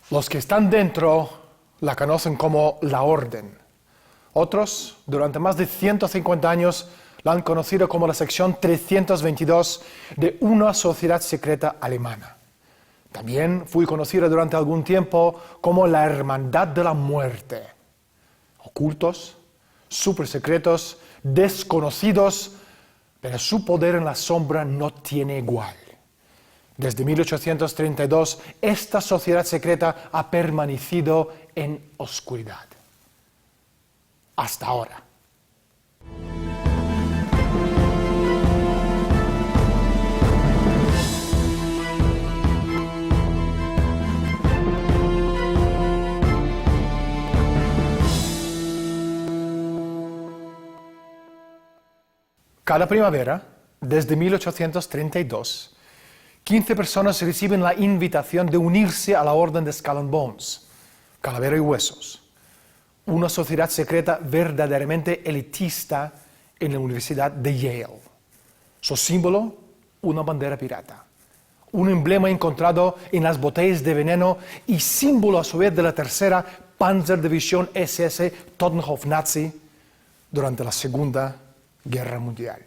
Los que están dentro la conocen como la Orden. Otros, durante más de 150 años, la han conocido como la sección 322 de una sociedad secreta alemana. También fue conocida durante algún tiempo como la Hermandad de la Muerte. Ocultos, supersecretos, desconocidos, pero su poder en la sombra no tiene igual. Desde 1832, esta sociedad secreta ha permanecido en oscuridad. Hasta ahora. Cada primavera, desde 1832, 15 personas reciben la invitación de unirse a la Orden de Skull and Bones, Calavera y Huesos, una sociedad secreta verdaderamente elitista en la Universidad de Yale. Su símbolo, una bandera pirata, un emblema encontrado en las botellas de veneno y símbolo a su vez de la tercera Panzerdivisión SS Totenhof Nazi durante la Segunda Guerra Mundial.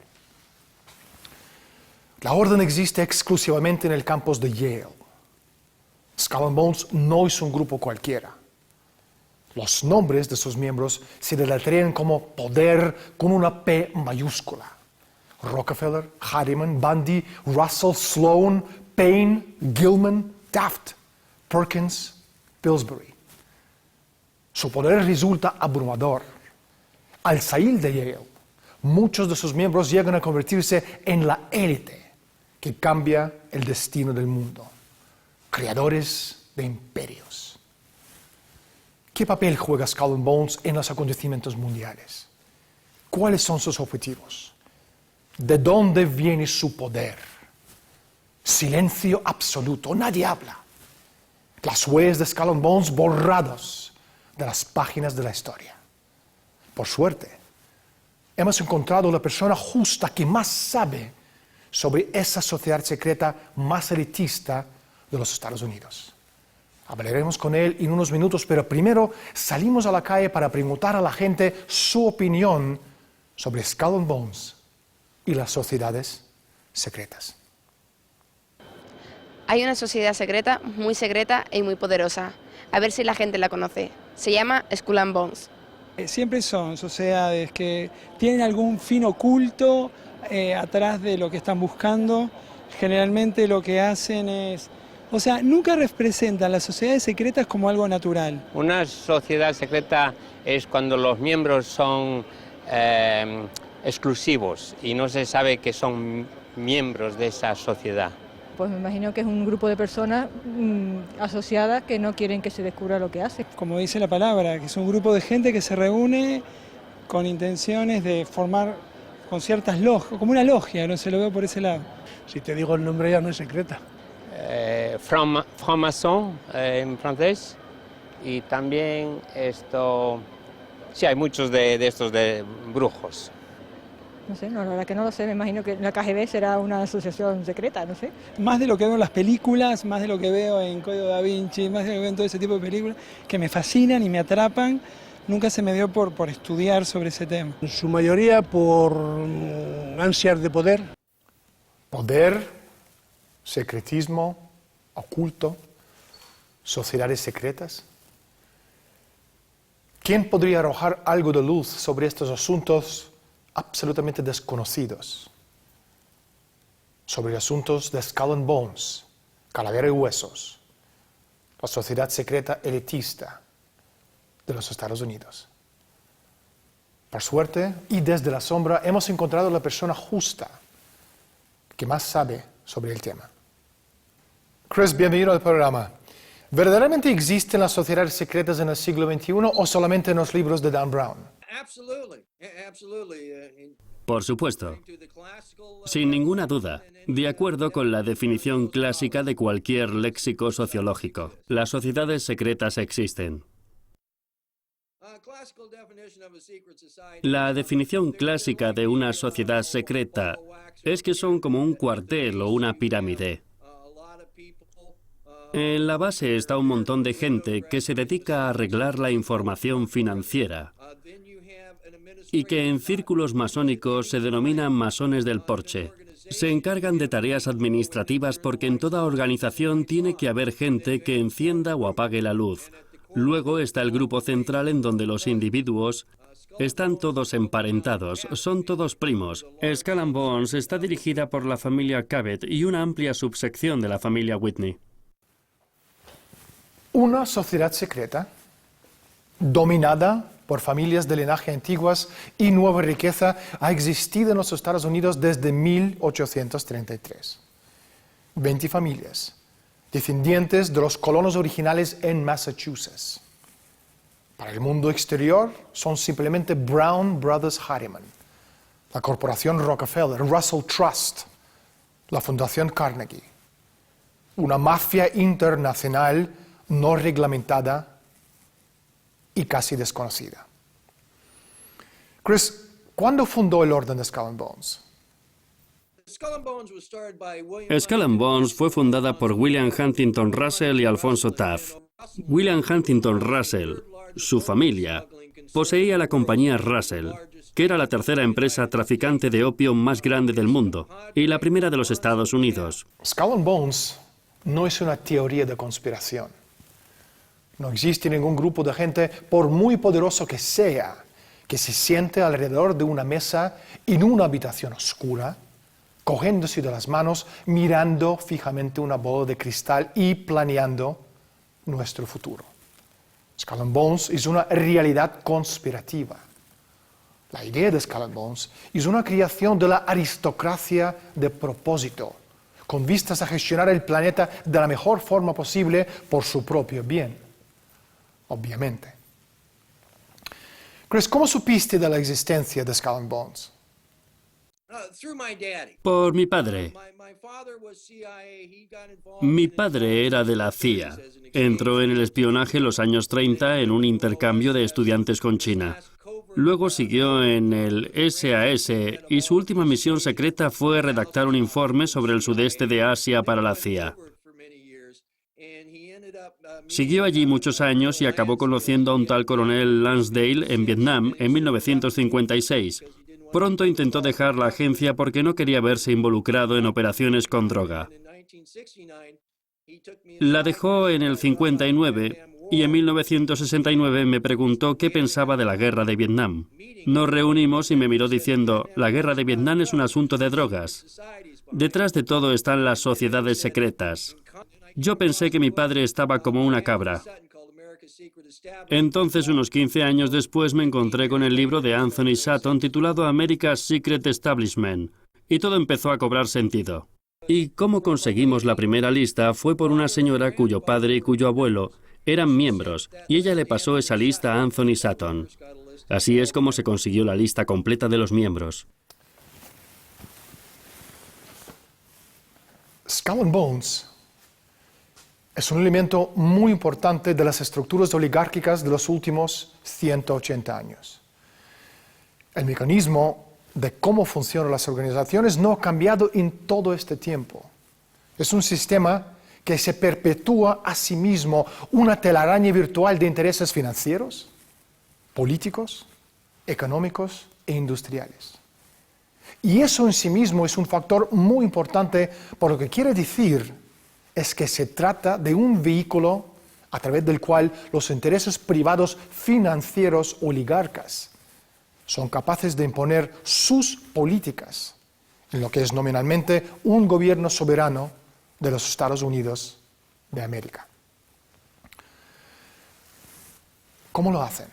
La orden existe exclusivamente en el campus de Yale. Skull and Bones no es un grupo cualquiera. Los nombres de sus miembros se deletrean como poder con una P mayúscula. Rockefeller, Harriman, Bundy, Russell, Sloan, Payne, Gilman, Taft, Perkins, Pillsbury. Su poder resulta abrumador. Al salir de Yale, muchos de sus miembros llegan a convertirse en la élite que cambia el destino del mundo. Creadores de imperios. ¿Qué papel juega Skull and Bones en los acontecimientos mundiales? ¿Cuáles son sus objetivos? ¿De dónde viene su poder? Silencio absoluto, nadie habla. Las huellas de Skull and Bones borrados de las páginas de la historia. Por suerte, hemos encontrado la persona justa que más sabe sobre esa sociedad secreta más elitista de los Estados Unidos. Hablaremos con él en unos minutos, pero primero salimos a la calle para preguntar a la gente su opinión sobre Skull and Bones y las sociedades secretas. Hay una sociedad secreta y muy poderosa. A ver si la gente la conoce. Se llama Skull and Bones. Siempre son sociedades que tienen algún fin oculto atrás de lo que están buscando. Generalmente lo que hacen es... O sea, nunca representan las sociedades secretas como algo natural. Una sociedad secreta es cuando los miembros son exclusivos y no se sabe que son miembros de esa sociedad. Pues me imagino que es un grupo de personas asociadas que no quieren que se descubra lo que hace. Como dice la palabra, que es un grupo de gente que se reúne con intenciones de formar con ciertas logias, como una logia, no se lo veo por ese lado. Si te digo el nombre ya no es secreta. Franc-maçon en francés, y también esto, sí, hay muchos de estos de brujos. No sé, no, la verdad que no lo sé, me imagino que la KGB será una asociación secreta, no sé. Más de lo que veo en las películas, más de lo que veo en Código Da Vinci, más de lo que veo en todo ese tipo de películas, que me fascinan y me atrapan, nunca se me dio por estudiar sobre ese tema. En su mayoría por ansias de poder. Poder, secretismo, oculto, sociedades secretas. ¿Quién podría arrojar algo de luz sobre estos asuntos absolutamente desconocidos? Sobre asuntos de Skull and Bones, Calavera y Huesos, la sociedad secreta elitista de los Estados Unidos. Por suerte, y desde la sombra, hemos encontrado la persona justa que más sabe sobre el tema. Chris, bienvenido al programa. ¿Verdaderamente existen las sociedades secretas en el siglo XXI o solamente en los libros de Dan Brown? Por supuesto. Sin ninguna duda. De acuerdo con la definición clásica de cualquier léxico sociológico, las sociedades secretas existen. La definición clásica de una sociedad secreta es que son como un cuartel o una pirámide. En la base está un montón de gente que se dedica a arreglar la información financiera y que en círculos masónicos se denominan masones del porche. Se encargan de tareas administrativas porque en toda organización tiene que haber gente que encienda o apague la luz. Luego está el grupo central en donde los individuos están todos emparentados, son todos primos. Skull and Bones está dirigida por la familia Cabot y una amplia subsección de la familia Whitney. Una sociedad secreta dominada por familias de linaje antiguas y nueva riqueza ha existido en los Estados Unidos desde 1833. 20 familias, descendientes de los colonos originales en Massachusetts. Para el mundo exterior son simplemente Brown Brothers Harriman, la corporación Rockefeller, Russell Trust, la Fundación Carnegie, una mafia internacional no reglamentada y casi desconocida. Chris, ¿cuándo fundó el Orden de Skull and Bones? Skull and Bones fue fundada por William Huntington Russell y Alfonso Taft. William Huntington Russell, su familia, poseía la compañía Russell, que era la tercera empresa traficante de opio más grande del mundo y la primera de los Estados Unidos. Skull and Bones no es una teoría de conspiración. No existe ningún grupo de gente, por muy poderoso que sea, que se siente alrededor de una mesa en una habitación oscura, cogiéndose de las manos, mirando fijamente una bola de cristal y planeando nuestro futuro. Skull and Bones es una realidad conspirativa. La idea de Skull and Bones es una creación de la aristocracia de propósito, con vistas a gestionar el planeta de la mejor forma posible por su propio bien. Obviamente. Chris, ¿cómo supiste de la existencia de Skull and Bones? Por mi padre. Mi padre era de la CIA. Entró en el espionaje en los años 30 en un intercambio de estudiantes con China. Luego siguió en el SAS y su última misión secreta fue redactar un informe sobre el sudeste de Asia para la CIA. Siguió allí muchos años y acabó conociendo a un tal coronel Lansdale en Vietnam en 1956. Pronto intentó dejar la agencia porque no quería verse involucrado en operaciones con droga. La dejó en el 59 y en 1969 me preguntó qué pensaba de la guerra de Vietnam. Nos reunimos y me miró diciendo, la guerra de Vietnam es un asunto de drogas. Detrás de todo están las sociedades secretas. Yo pensé que mi padre estaba como una cabra. Entonces, unos 15 años después, me encontré con el libro de Anthony Sutton titulado America's Secret Establishment, y todo empezó a cobrar sentido. Y cómo conseguimos la primera lista fue por una señora cuyo padre y cuyo abuelo eran miembros, y ella le pasó esa lista a Anthony Sutton. Así es como se consiguió la lista completa de los miembros. Skull and Bones es un elemento muy importante de las estructuras oligárquicas de los últimos 180 años. El mecanismo de cómo funcionan las organizaciones no ha cambiado en todo este tiempo. Es un sistema que se perpetúa a sí mismo, una telaraña virtual de intereses financieros, políticos, económicos e industriales. Y eso en sí mismo es un factor muy importante, por lo que quiere decir es que se trata de un vehículo a través del cual los intereses privados financieros oligarcas son capaces de imponer sus políticas en lo que es nominalmente un gobierno soberano de los Estados Unidos de América. ¿Cómo lo hacen?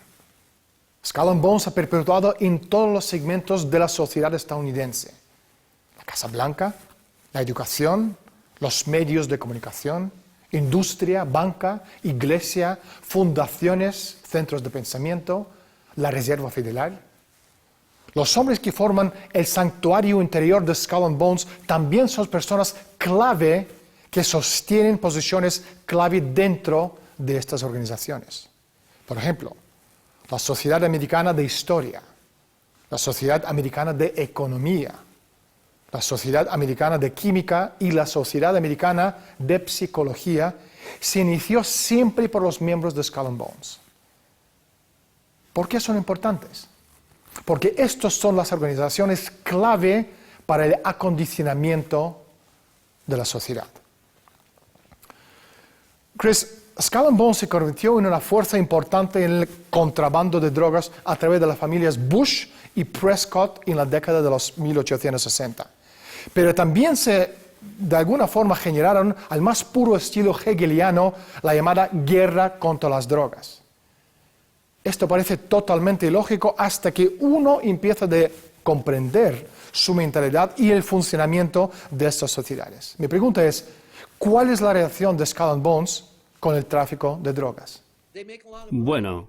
Skull and Bones ha perpetuado en todos los segmentos de la sociedad estadounidense: la Casa Blanca, la educación, los medios de comunicación, industria, banca, iglesia, fundaciones, centros de pensamiento, la Reserva Federal. Los hombres que forman el santuario interior de Skull and Bones también son personas clave que sostienen posiciones clave dentro de estas organizaciones. Por ejemplo, la Sociedad Americana de Historia, la Sociedad Americana de Economía, la Sociedad Americana de Química y la Sociedad Americana de Psicología se inició siempre por los miembros de Skull and Bones. ¿Por qué son importantes? Porque estas son las organizaciones clave para el acondicionamiento de la sociedad. Chris, Skull and Bones se convirtió en una fuerza importante en el contrabando de drogas a través de las familias Bush y Prescott en la década de los 1860. Pero también de alguna forma generaron al más puro estilo hegeliano la llamada guerra contra las drogas. Esto parece totalmente ilógico hasta que uno empieza a comprender su mentalidad y el funcionamiento de estas sociedades. Mi pregunta es, ¿cuál es la relación de Skull and Bones con el tráfico de drogas? Bueno,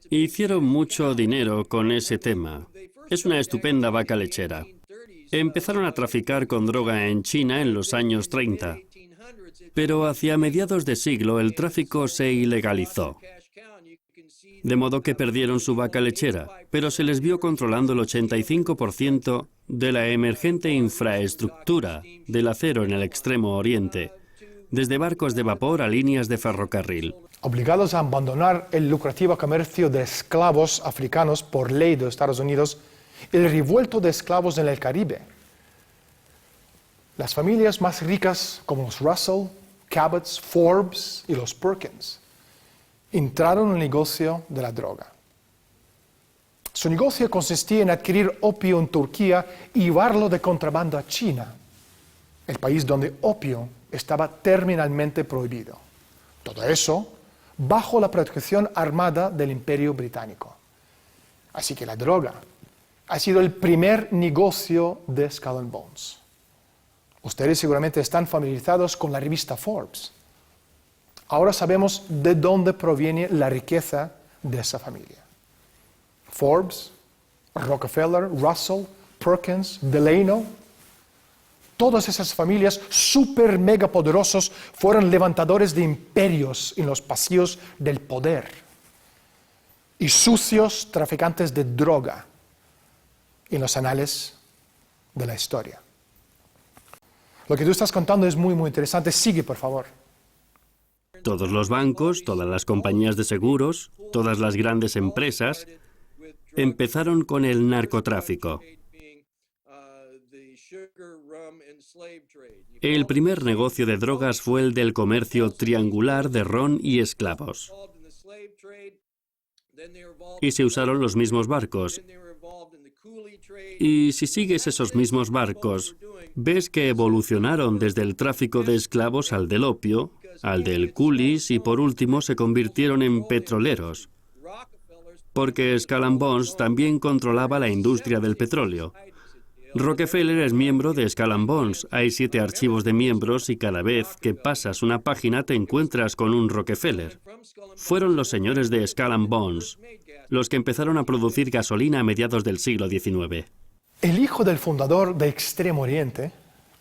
hicieron mucho dinero con ese tema. Es una estupenda vaca lechera. Empezaron a traficar con droga en China en los años 30, pero hacia mediados de siglo el tráfico se ilegalizó. De modo que perdieron su vaca lechera, pero se les vio controlando el 85% de la emergente infraestructura del acero en el Extremo Oriente, desde barcos de vapor a líneas de ferrocarril. Obligados a abandonar el lucrativo comercio de esclavos africanos por ley de Estados Unidos, el revuelto de esclavos en el Caribe. Las familias más ricas, como los Russell, Cabots, Forbes y los Perkins, entraron en el negocio de la droga. Su negocio consistía en adquirir opio en Turquía y llevarlo de contrabando a China, el país donde opio estaba terminalmente prohibido. Todo eso bajo la protección armada del Imperio Británico. Así que la droga ha sido el primer negocio de Skull and Bones. Ustedes seguramente están familiarizados con la revista Forbes. Ahora sabemos de dónde proviene la riqueza de esa familia. Forbes, Rockefeller, Russell, Perkins, Delano, todas esas familias súper mega poderosos fueron levantadores de imperios en los pasillos del poder y sucios traficantes de droga en los anales de la historia. Lo que tú estás contando es muy, muy interesante. Sigue, por favor. Todos los bancos, todas las compañías de seguros, todas las grandes empresas empezaron con el narcotráfico. El primer negocio de drogas fue el del comercio triangular de ron y esclavos. Y se usaron los mismos barcos. Y si sigues esos mismos barcos, ves que evolucionaron desde el tráfico de esclavos al del opio, al del coolies y por último se convirtieron en petroleros. Porque Skull and Bones también controlaba la industria del petróleo. Rockefeller es miembro de Skull and Bones. Hay 7 archivos de miembros y cada vez que pasas una página te encuentras con un Rockefeller. Fueron los señores de Skull and Bones los que empezaron a producir gasolina a mediados del siglo XIX. El hijo del fundador de Extremo Oriente,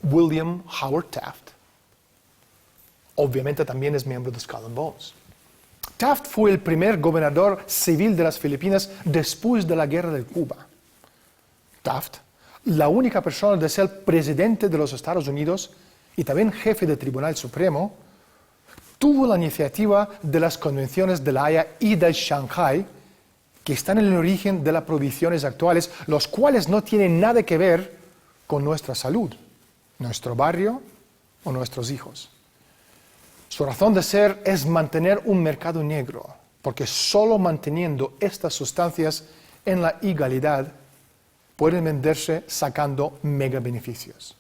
William Howard Taft, obviamente también es miembro de Skull and Bones. Taft fue el primer gobernador civil de las Filipinas después de la Guerra de Cuba. Taft, la única persona de ser presidente de los Estados Unidos y también jefe del Tribunal Supremo, tuvo la iniciativa de las convenciones de La Haya y de Shanghái, que están en el origen de las prohibiciones actuales, los cuales no tienen nada que ver con nuestra salud, nuestro barrio o nuestros hijos. Su razón de ser es mantener un mercado negro, porque solo manteniendo estas sustancias en la ilegalidad pueden venderse sacando mega beneficios.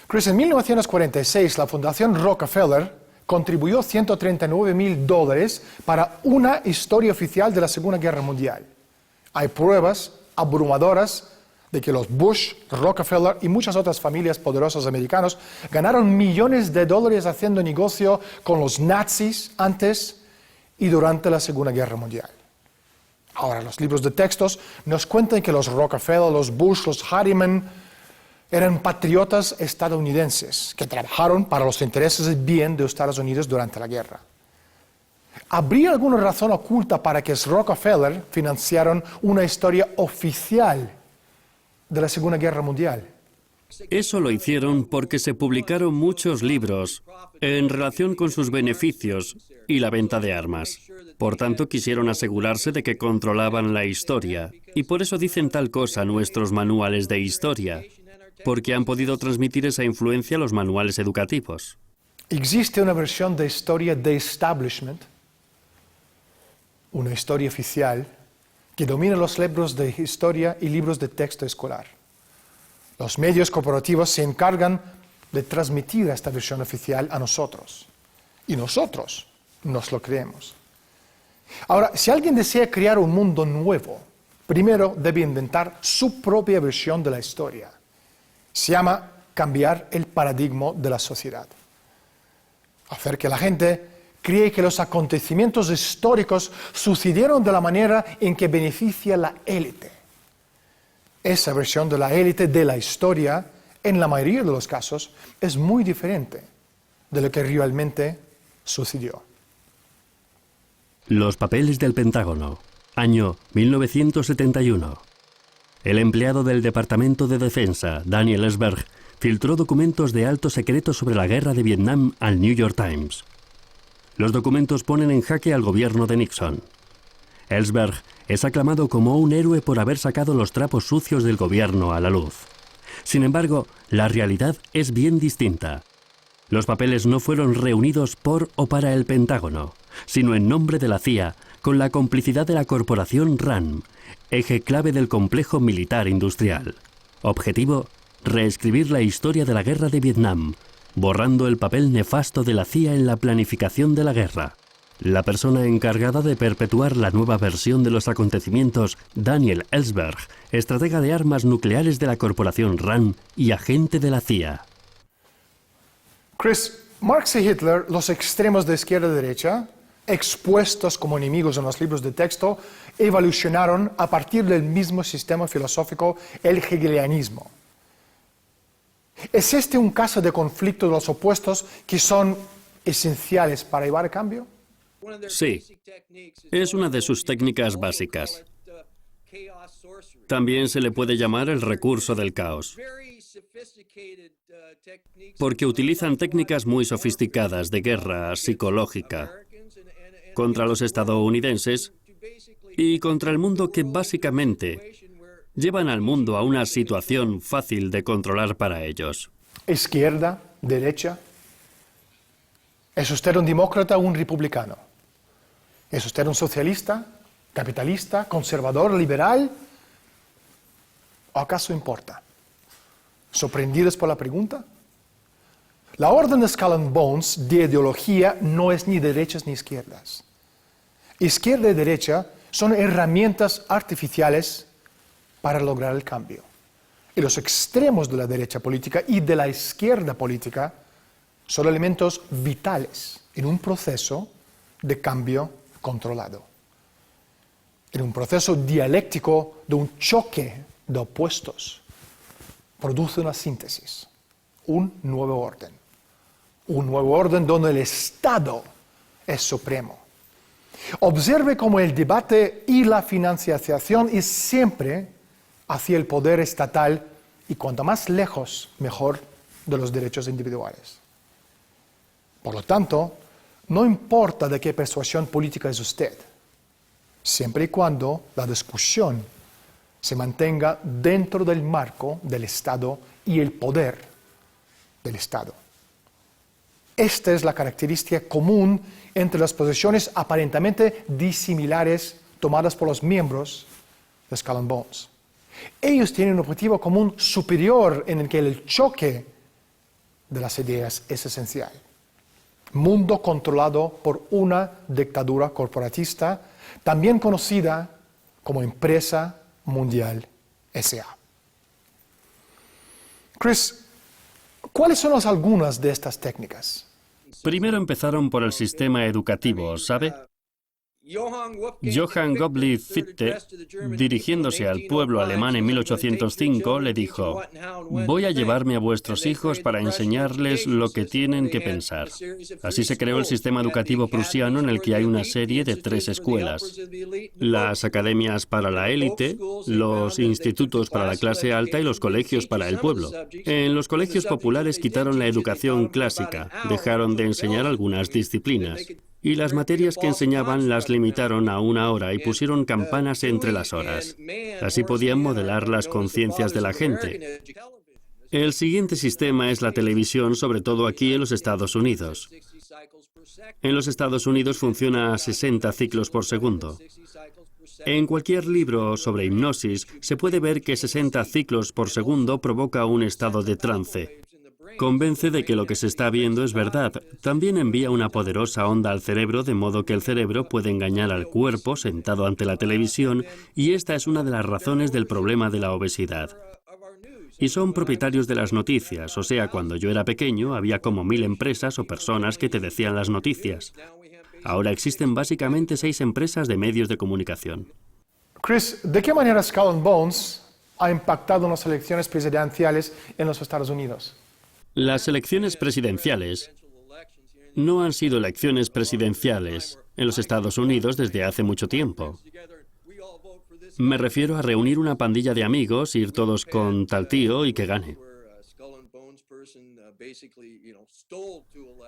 Chris, en 1946 la Fundación Rockefeller contribuyó $139,000 para una historia oficial de la Segunda Guerra Mundial. Hay pruebas abrumadoras de que los Bush, Rockefeller y muchas otras familias poderosas americanas ganaron millones de dólares haciendo negocio con los nazis antes y durante la Segunda Guerra Mundial. Ahora, los libros de textos nos cuentan que los Rockefeller, los Bush, los Harriman eran patriotas estadounidenses que trabajaron para los intereses del bien de Estados Unidos durante la guerra. ¿Habría alguna razón oculta para que los Rockefeller financiaran una historia oficial de la Segunda Guerra Mundial? Eso lo hicieron porque se publicaron muchos libros en relación con sus beneficios y la venta de armas. Por tanto, quisieron asegurarse de que controlaban la historia. Y por eso dicen tal cosa nuestros manuales de historia, porque han podido transmitir esa influencia a los manuales educativos. Existe una versión de historia de establishment, una historia oficial, que domina los libros de historia y libros de texto escolar. Los medios corporativos se encargan de transmitir esta versión oficial a nosotros. Y nosotros nos lo creemos. Ahora, si alguien desea crear un mundo nuevo, primero debe inventar su propia versión de la historia. Se llama cambiar el paradigma de la sociedad. Hacer que la gente cree que los acontecimientos históricos sucedieron de la manera en que beneficia la élite. Esa versión de la élite de la historia, en la mayoría de los casos, es muy diferente de lo que realmente sucedió. Los papeles del Pentágono, año 1971. El empleado del Departamento de Defensa, Daniel Ellsberg, filtró documentos de alto secreto sobre la guerra de Vietnam al New York Times. Los documentos ponen en jaque al gobierno de Nixon. Ellsberg es aclamado como un héroe por haber sacado los trapos sucios del gobierno a la luz. Sin embargo, la realidad es bien distinta. Los papeles no fueron reunidos por o para el Pentágono, sino en nombre de la CIA, con la complicidad de la corporación RAND, eje clave del complejo militar industrial. Objetivo: reescribir la historia de la guerra de Vietnam, borrando el papel nefasto de la CIA en la planificación de la guerra. La persona encargada de perpetuar la nueva versión de los acontecimientos, Daniel Ellsberg, estratega de armas nucleares de la corporación RAND y agente de la CIA. Chris, Marx y Hitler, los extremos de izquierda y derecha, expuestos como enemigos en los libros de texto, evolucionaron a partir del mismo sistema filosófico, el hegelianismo. ¿Es este un caso de conflicto de los opuestos que son esenciales para llevar a cambio? Sí, es una de sus técnicas básicas. También se le puede llamar el recurso del caos, porque utilizan técnicas muy sofisticadas de guerra psicológica contra los estadounidenses y contra el mundo que básicamente llevan al mundo a una situación fácil de controlar para ellos. Izquierda, derecha. ¿Es usted un demócrata o un republicano? ¿Es usted un socialista, capitalista, conservador, liberal? ¿O acaso importa? ¿Sorprendidos por la pregunta? La orden de Skull and Bones de ideología no es ni derechas ni izquierdas. Izquierda y derecha son herramientas artificiales para lograr el cambio. Y los extremos de la derecha política y de la izquierda política son elementos vitales en un proceso de cambio controlado. En un proceso dialéctico de un choque de opuestos, produce una síntesis, un nuevo orden. Un nuevo orden donde el Estado es supremo. Observe cómo el debate y la financiación es siempre hacia el poder estatal y cuanto más lejos, mejor, de los derechos individuales. Por lo tanto, no importa de qué persuasión política es usted, siempre y cuando la discusión se mantenga dentro del marco del Estado y el poder del Estado. Esta es la característica común entre las posiciones aparentemente disimilares tomadas por los miembros de Skull and Bones. Ellos tienen un objetivo común superior en el que el choque de las ideas es esencial. Mundo controlado por una dictadura corporatista, también conocida como Empresa Mundial S.A. Chris, ¿cuáles son algunas de estas técnicas? Primero empezaron por el sistema educativo, ¿sabe? Johann Gottlieb Fichte, dirigiéndose al pueblo alemán en 1805, le dijo: «Voy a llevarme a vuestros hijos para enseñarles lo que tienen que pensar». Así se creó el sistema educativo prusiano, en el que hay una serie de 3 escuelas: las academias para la élite, los institutos para la clase alta y los colegios para el pueblo. En los colegios populares quitaron la educación clásica, dejaron de enseñar algunas disciplinas, y las materias que enseñaban las limitaron a 1 hora y pusieron campanas entre las horas. Así podían modelar las conciencias de la gente. El siguiente sistema es la televisión, sobre todo aquí en los Estados Unidos. En los Estados Unidos funciona a 60 ciclos por segundo. En cualquier libro sobre hipnosis se puede ver que 60 ciclos por segundo provoca un estado de trance. Convence de que lo que se está viendo es verdad. También envía una poderosa onda al cerebro, de modo que el cerebro puede engañar al cuerpo sentado ante la televisión, y esta es una de las razones del problema de la obesidad. Y son propietarios de las noticias, o sea, cuando yo era pequeño había como 1000 empresas o personas que te decían las noticias. Ahora existen básicamente 6 empresas de medios de comunicación. Chris, ¿de qué manera Skull and Bones ha impactado en las elecciones presidenciales en los Estados Unidos? Las elecciones presidenciales no han sido elecciones presidenciales en los Estados Unidos desde hace mucho tiempo. Me refiero a reunir una pandilla de amigos, ir todos con tal tío y que gane.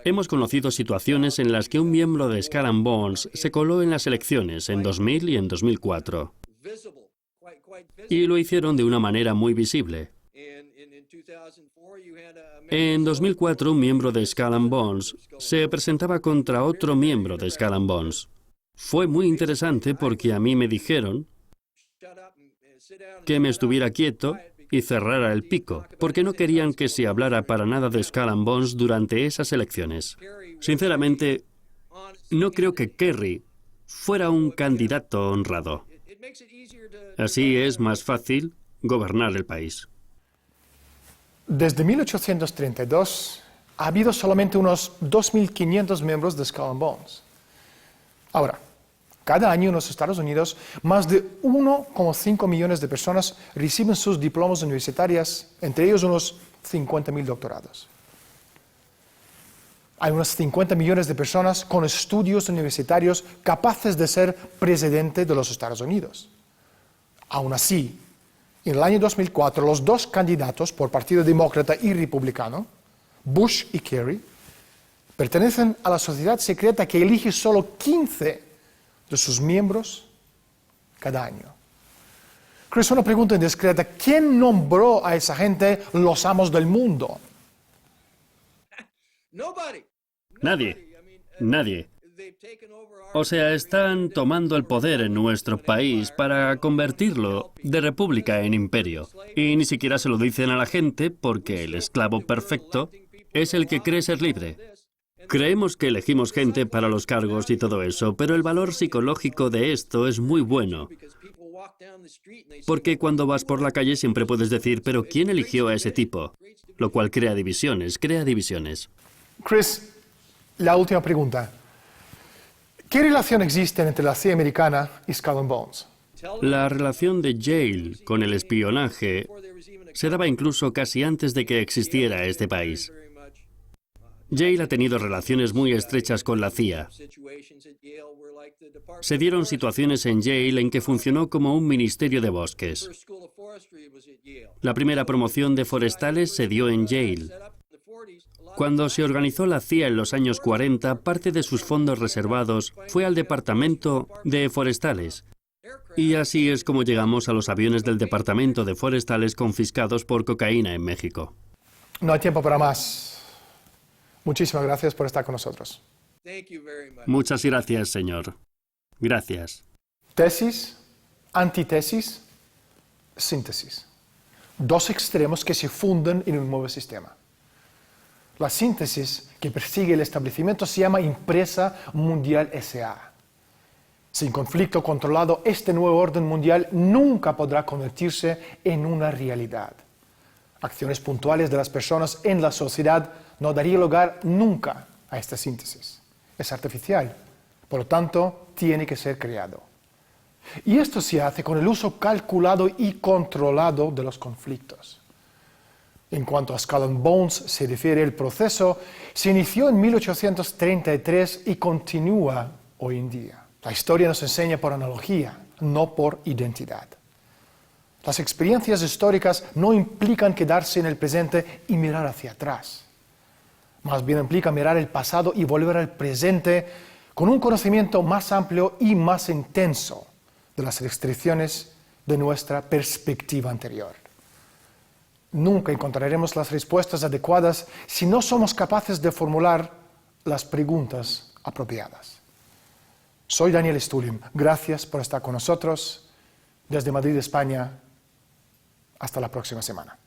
Hemos conocido situaciones en las que un miembro de Skull and Bones se coló en las elecciones en 2000 y en 2004. Y lo hicieron de una manera muy visible. En 2004, un miembro de Skull and Bones se presentaba contra otro miembro de Skull and Bones. Fue muy interesante porque a mí me dijeron que me estuviera quieto y cerrara el pico, porque no querían que se hablara para nada de Skull and Bones durante esas elecciones. Sinceramente, no creo que Kerry fuera un candidato honrado. Así es más fácil gobernar el país. Desde 1832 ha habido solamente unos 2.500 miembros de Skull and Bones. Ahora, cada año en los Estados Unidos, más de 1,5 millones de personas reciben sus diplomas universitarios, entre ellos unos 50.000 doctorados. Hay unos 50 millones de personas con estudios universitarios capaces de ser presidente de los Estados Unidos. Aún así, en el año 2004, los 2 candidatos por Partido Demócrata y Republicano, Bush y Kerry, pertenecen a la sociedad secreta que elige solo 15 de sus miembros cada año. Chris, una pregunta indiscreta: ¿quién nombró a esa gente los amos del mundo? Nadie. O sea, están tomando el poder en nuestro país para convertirlo de república en imperio. Y ni siquiera se lo dicen a la gente, porque el esclavo perfecto es el que cree ser libre. Creemos que elegimos gente para los cargos y todo eso, pero el valor psicológico de esto es muy bueno. Porque cuando vas por la calle siempre puedes decir: ¿pero quién eligió a ese tipo? Lo cual crea divisiones. Chris, la última pregunta. ¿Qué relación existe entre la CIA americana y Skull and Bones? La relación de Yale con el espionaje se daba incluso casi antes de que existiera este país. Yale ha tenido relaciones muy estrechas con la CIA. Se dieron situaciones en Yale en que funcionó como un ministerio de bosques. La primera promoción de forestales se dio en Yale. Cuando se organizó la CIA en los años 40, parte de sus fondos reservados fue al Departamento de Forestales. Y así es como llegamos a los aviones del Departamento de Forestales confiscados por cocaína en México. No hay tiempo para más. Muchísimas gracias por estar con nosotros. Muchas gracias, señor. Gracias. Tesis, antitesis, síntesis. 2 extremos que se funden en un nuevo sistema. La síntesis que persigue el establecimiento se llama Empresa Mundial S.A. Sin conflicto controlado, este nuevo orden mundial nunca podrá convertirse en una realidad. Acciones puntuales de las personas en la sociedad no darían lugar nunca a esta síntesis. Es artificial, Por lo tanto, tiene que ser creado. Y esto se hace con el uso calculado y controlado de los conflictos. En cuanto a Skull and Bones se refiere, el proceso se inició en 1833 y continúa hoy en día. La historia nos enseña por analogía, no por identidad. Las experiencias históricas no implican quedarse en el presente y mirar hacia atrás. Más bien implica mirar el pasado y volver al presente con un conocimiento más amplio y más intenso de las restricciones de nuestra perspectiva anterior. Nunca encontraremos las respuestas adecuadas si no somos capaces de formular las preguntas apropiadas. Soy Daniel Stulin. Gracias por estar con nosotros. Desde Madrid, España. Hasta la próxima semana.